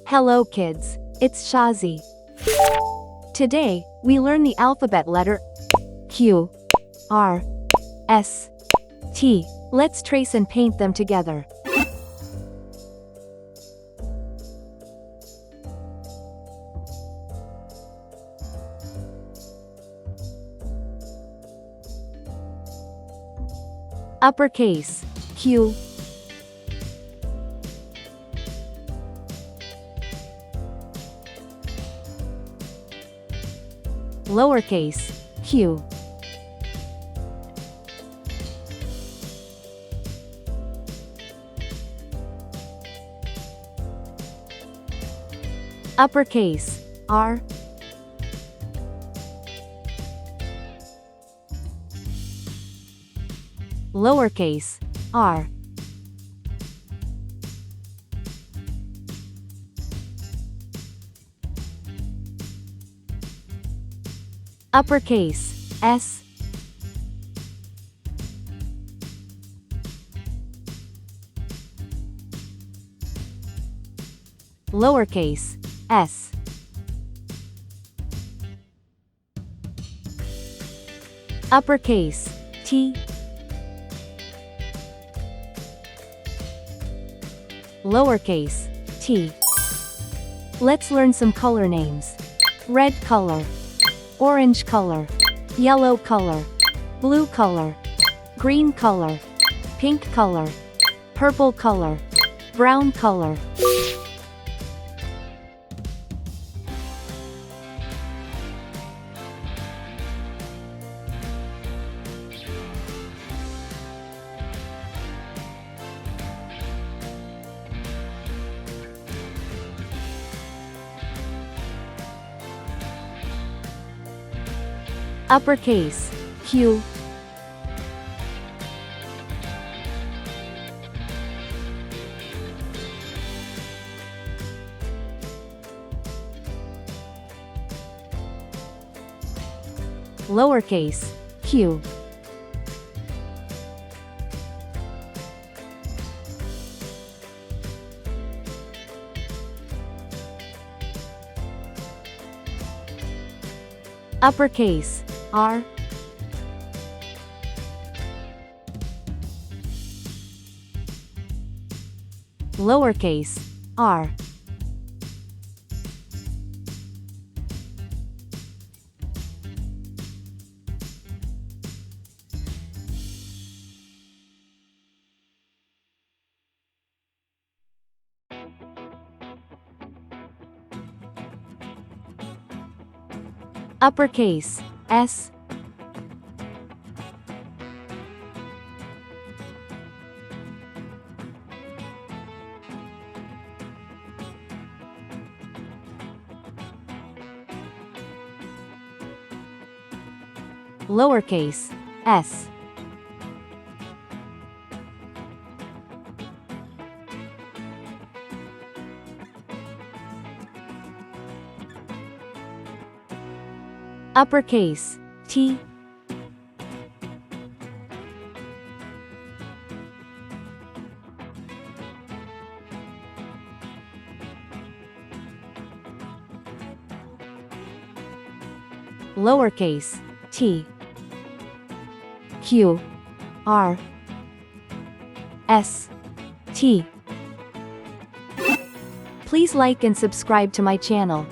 Hello kids, it's Shazi. Today, we learn the alphabet letter Q, R, S, T. Let's trace and paint them together. Uppercase, Q. Lowercase, q. Uppercase, R. Lowercase, r. Uppercase, S. Lowercase, s. Uppercase, T. Lowercase, t. Let's learn some color names. Red color, orange color, yellow color, blue color, green color, pink color, purple color, brown color. Uppercase, Q. Lowercase, q. Uppercase, R. Lowercase, r. Uppercase, S. Lowercase, s. Uppercase, T. Lowercase, t. Q, R, S, T. Please like and subscribe to my channel.